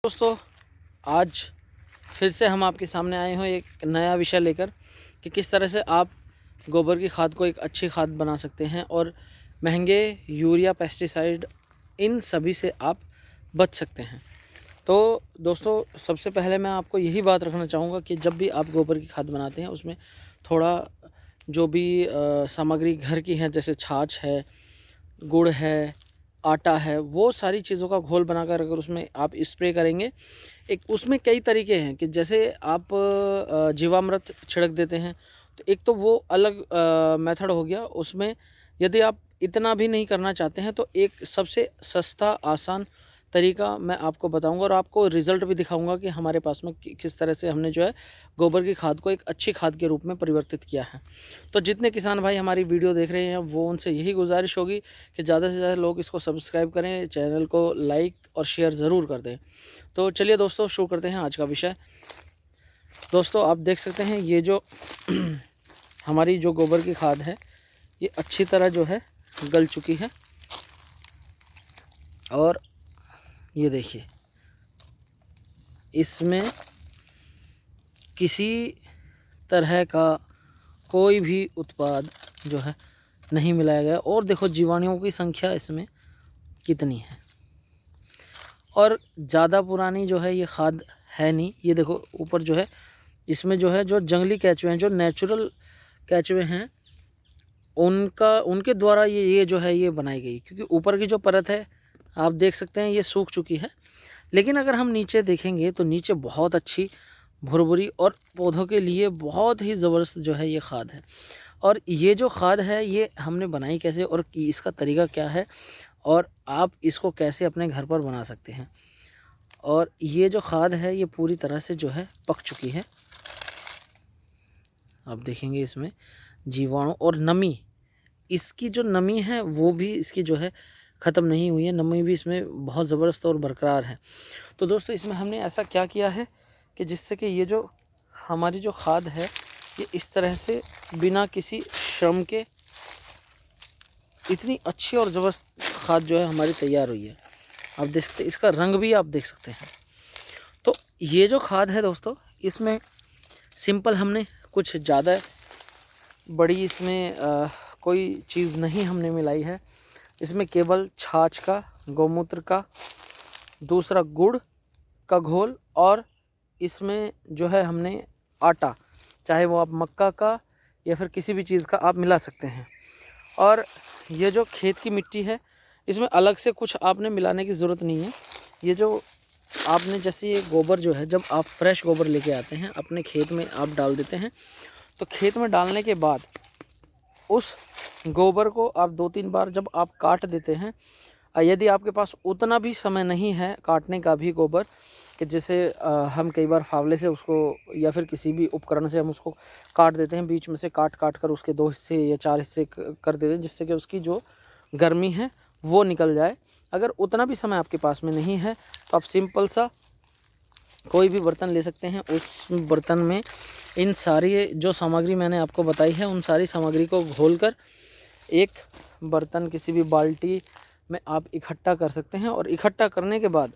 दोस्तों, आज फिर से हम आपके सामने आए हैं एक नया विषय लेकर कि किस तरह से आप गोबर की खाद को एक अच्छी खाद बना सकते हैं और महंगे यूरिया, पेस्टिसाइड इन सभी से आप बच सकते हैं। तो दोस्तों, सबसे पहले मैं आपको यही बात रखना चाहूँगा कि जब भी आप गोबर की खाद बनाते हैं उसमें थोड़ा जो भी सामग्री घर की है, जैसे छाछ है, गुड़ है, आटा है, वो सारी चीज़ों का घोल बनाकर अगर उसमें आप स्प्रे करेंगे, एक उसमें कई तरीके हैं कि जैसे आप जीवामृत छिड़क देते हैं, तो एक तो वो अलग मेथड हो गया। उसमें यदि आप इतना भी नहीं करना चाहते हैं तो एक सबसे सस्ता आसान तरीका मैं आपको बताऊंगा और आपको रिज़ल्ट भी दिखाऊंगा कि हमारे पास में किस तरह से हमने जो है गोबर की खाद को एक अच्छी खाद के रूप में परिवर्तित किया है। तो जितने किसान भाई हमारी वीडियो देख रहे हैं वो उनसे यही गुजारिश होगी कि ज़्यादा से ज़्यादा लोग इसको सब्सक्राइब करें, चैनल को लाइक और शेयर ज़रूर कर दें। तो चलिए दोस्तों, शुरू करते हैं आज का विषय। दोस्तों, आप देख सकते हैं ये जो हमारी जो गोबर की खाद है ये अच्छी तरह जो है गल चुकी है और ये देखिए इसमें किसी तरह का कोई भी उत्पाद जो है नहीं मिलाया गया और देखो जीवाणुओं की संख्या इसमें कितनी है। और ज़्यादा पुरानी जो है ये खाद है नहीं। ये देखो ऊपर जो है इसमें जो है जो जंगली केंचुए हैं, जो नेचुरल केंचुए हैं, उनके द्वारा ये जो है ये बनाई गई, क्योंकि ऊपर की जो परत है आप देख सकते हैं ये सूख चुकी है। लेकिन अगर हम नीचे देखेंगे तो नीचे बहुत अच्छी भुरभुरी और पौधों के लिए बहुत ही ज़बरदस्त जो है ये खाद है। और ये जो खाद है ये हमने बनाई कैसे और इसका तरीका क्या है और आप इसको कैसे अपने घर पर बना सकते हैं। और ये जो खाद है ये पूरी तरह से जो है पक चुकी है। आप देखेंगे इसमें जीवाणु और नमी, इसकी जो नमी है वो भी इसकी जो है ख़त्म नहीं हुई है, नमी भी इसमें बहुत ज़बरदस्त और बरकरार है। तो दोस्तों, इसमें हमने ऐसा क्या किया है कि जिससे कि ये जो हमारी जो खाद है ये इस तरह से बिना किसी श्रम के इतनी अच्छी और ज़बरदस्त खाद जो है हमारी तैयार हुई है। आप देख सकते हैं, इसका रंग भी आप देख सकते हैं। तो ये जो खाद है दोस्तों, इसमें सिंपल हमने कुछ ज़्यादा बड़ी इसमें कोई चीज़ नहीं हमने मिलाई है। इसमें केवल छाछ का, गौमूत्र का, दूसरा गुड़ का घोल और इसमें जो है हमने आटा, चाहे वो आप मक्का का या फिर किसी भी चीज़ का आप मिला सकते हैं। और ये जो खेत की मिट्टी है इसमें अलग से कुछ आपने मिलाने की ज़रूरत नहीं है। ये जो आपने जैसे ये गोबर जो है, जब आप फ्रेश गोबर लेके आते हैं अपने खेत में आप डाल देते हैं, तो खेत में डालने के बाद उस गोबर को आप 2-3 बार जब आप काट देते हैं, यदि आपके पास उतना भी समय नहीं है काटने का भी गोबर, कि जैसे हम कई बार फावले से उसको या फिर किसी भी उपकरण से हम उसको काट देते हैं, बीच में से काट कर उसके 2 हिस्से या 4 हिस्से कर देते हैं, जिससे कि उसकी जो गर्मी है वो निकल जाए। अगर उतना भी समय आपके पास में नहीं है तो आप सिंपल सा कोई भी बर्तन ले सकते हैं। उस बर्तन में इन सारी जो सामग्री मैंने आपको बताई है उन सारी सामग्री को घोलकर एक बर्तन, किसी भी बाल्टी में आप इकट्ठा कर सकते हैं। और इकट्ठा करने के बाद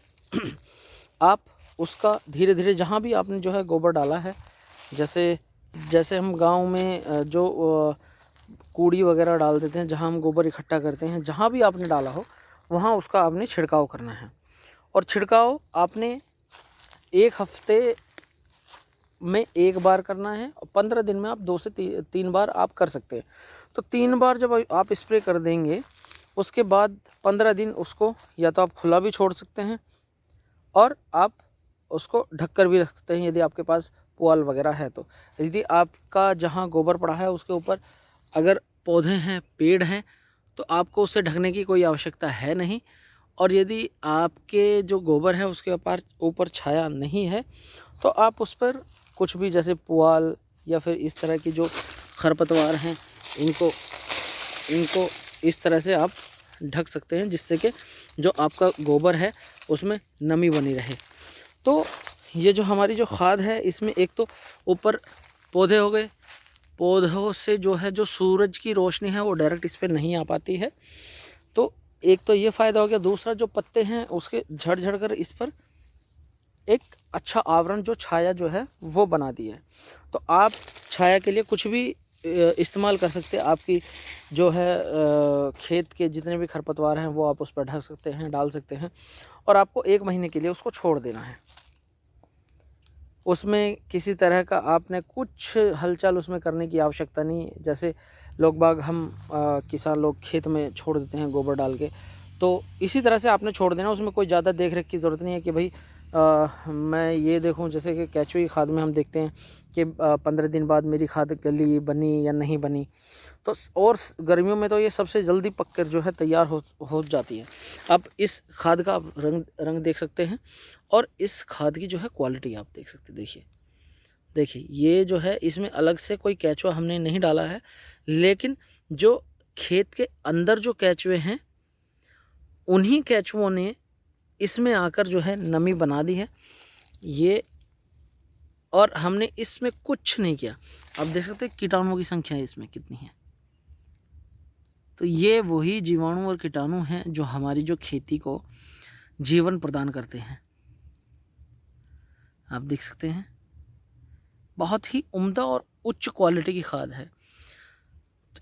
आप उसका धीरे धीरे जहाँ भी आपने जो है गोबर डाला है, जैसे हम गांव में जो कूड़ी वगैरह डाल देते हैं, जहाँ हम गोबर इकट्ठा करते हैं, जहाँ भी आपने डाला हो वहाँ उसका आपने छिड़काव करना है। और छिड़काव आपने 1 हफ्ते में 1 बार करना है और 15 दिन में आप 2 से 3 बार आप कर सकते हैं। तो 3 बार जब आप स्प्रे कर देंगे उसके बाद 15 दिन उसको या तो आप खुला भी छोड़ सकते हैं और आप उसको ढक कर भी रख सकते हैं, यदि आपके पास पुआल वगैरह है तो। यदि आपका जहाँ गोबर पड़ा है उसके ऊपर अगर पौधे हैं, पेड़ हैं, तो आपको उसे ढकने की कोई आवश्यकता है नहीं। और यदि आपके जो गोबर है उसके ऊपर छाया नहीं है तो आप उस पर कुछ भी, जैसे पुआल या फिर इस तरह की जो खरपतवार हैं, इनको इस तरह से आप ढक सकते हैं, जिससे कि जो आपका गोबर है उसमें नमी बनी रहे। तो ये जो हमारी जो खाद है इसमें एक तो ऊपर पौधे हो गए, पौधों से जो है जो सूरज की रोशनी है वो डायरेक्ट इस पर नहीं आ पाती है, तो एक तो ये फ़ायदा हो गया। दूसरा, जो पत्ते हैं उसके झड़ कर इस पर एक अच्छा आवरण जो छाया जो है वो बना दी है। तो आप छाया के लिए कुछ भी इस्तेमाल कर सकते हैं। आपकी जो है खेत के जितने भी खरपतवार हैं वो आप उस पर ढक सकते हैं, डाल सकते हैं, और आपको 1 महीने के लिए उसको छोड़ देना है। उसमें किसी तरह का आपने कुछ हलचल उसमें करने की आवश्यकता नहीं। जैसे लोग बाग हम किसान लोग खेत में छोड़ देते हैं गोबर डाल के, तो इसी तरह से आपने छोड़ देना। उसमें कोई ज़्यादा देख रेख की ज़रूरत नहीं है कि भाई मैं ये देखूं, जैसे कि केंचुई खाद में हम देखते हैं कि 15 दिन बाद मेरी खाद गली बनी या नहीं बनी। तो और गर्मियों में तो ये सबसे जल्दी पककर जो है तैयार हो जाती है। आप इस खाद का आप रंग देख सकते हैं, और इस खाद की जो है क्वालिटी आप देख सकते हैं। देखिए ये जो है, इसमें अलग से कोई केंचुआ हमने नहीं डाला है, लेकिन जो खेत के अंदर जो केंचुए हैं उन्हीं केंचुओं ने इसमें आकर जो है नमी बना दी है ये। और हमने इसमें कुछ नहीं किया। आप देख सकते हैं कीटाणुओं की संख्या इसमें कितनी है। तो ये वही जीवाणु और कीटाणु हैं जो हमारी जो खेती को जीवन प्रदान करते हैं। आप देख सकते हैं बहुत ही उम्दा और उच्च क्वालिटी की खाद है।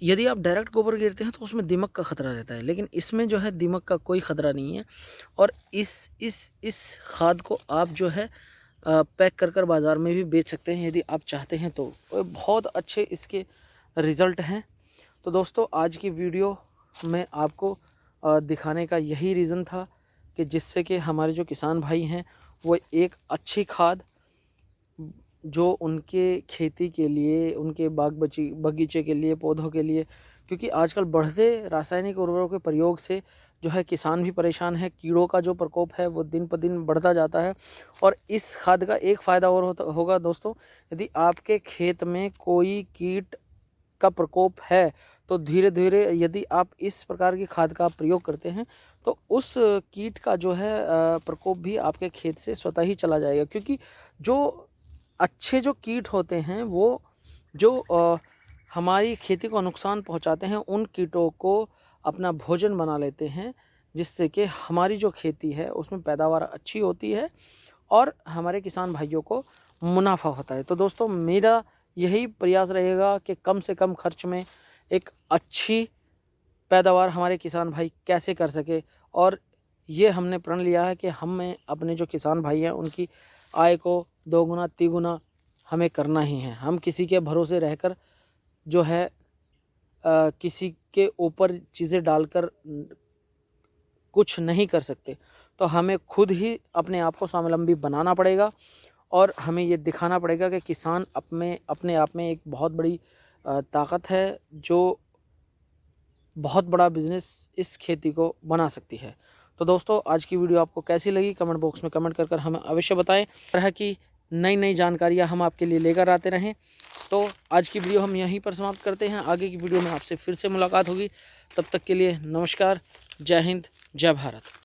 यदि आप डायरेक्ट गोबर गिरते हैं तो उसमें दीमक का खतरा रहता है, लेकिन इसमें जो है दीमक का कोई खतरा नहीं है। और इस खाद को आप जो है पैक कर बाज़ार में भी बेच सकते हैं यदि आप चाहते हैं तो। बहुत अच्छे इसके रिज़ल्ट हैं। तो दोस्तों आज की वीडियो में आपको दिखाने का यही रीज़न था कि जिससे कि हमारे जो किसान भाई हैं वो एक अच्छी खाद जो उनके खेती के लिए, उनके बगीचे के लिए, पौधों के लिए, क्योंकि आजकल बढ़ते रासायनिक उर्वरकों के प्रयोग से जो है किसान भी परेशान है। कीड़ों का जो प्रकोप है वो दिन पर दिन बढ़ता जाता है। और इस खाद का एक फ़ायदा और होगा दोस्तों, यदि आपके खेत में कोई कीट का प्रकोप है तो धीरे धीरे यदि आप इस प्रकार की खाद का प्रयोग करते हैं तो उस कीट का जो है प्रकोप भी आपके खेत से स्वतः ही चला जाएगा। क्योंकि जो अच्छे जो कीट होते हैं वो जो हमारी खेती को नुकसान पहुंचाते हैं, उन कीटों को अपना भोजन बना लेते हैं, जिससे कि हमारी जो खेती है उसमें पैदावार अच्छी होती है और हमारे किसान भाइयों को मुनाफा होता है। तो दोस्तों मेरा यही प्रयास रहेगा कि कम से कम खर्च में एक अच्छी पैदावार हमारे किसान भाई कैसे कर सके। और ये हमने प्रण लिया है कि हमें अपने जो किसान भाई हैं उनकी आय को 2 गुना 3 गुना हमें करना ही है। हम किसी के भरोसे रहकर जो है किसी के ऊपर चीज़ें डालकर कुछ नहीं कर सकते। तो हमें खुद ही अपने आप को स्वावलंबी बनाना पड़ेगा और हमें ये दिखाना पड़ेगा कि किसान अपने आप में एक बहुत बड़ी ताकत है जो बहुत बड़ा बिजनेस इस खेती को बना सकती है। तो दोस्तों आज की वीडियो आपको कैसी लगी कमेंट बॉक्स में कमेंट कर हमें अवश्य बताएं। तरह की नई जानकारियां हम आपके लिए लेकर आते रहें। तो आज की वीडियो हम यहीं पर समाप्त करते हैं। आगे की वीडियो में आपसे फिर से मुलाकात होगी। तब तक के लिए नमस्कार, जय हिंद, जय भारत।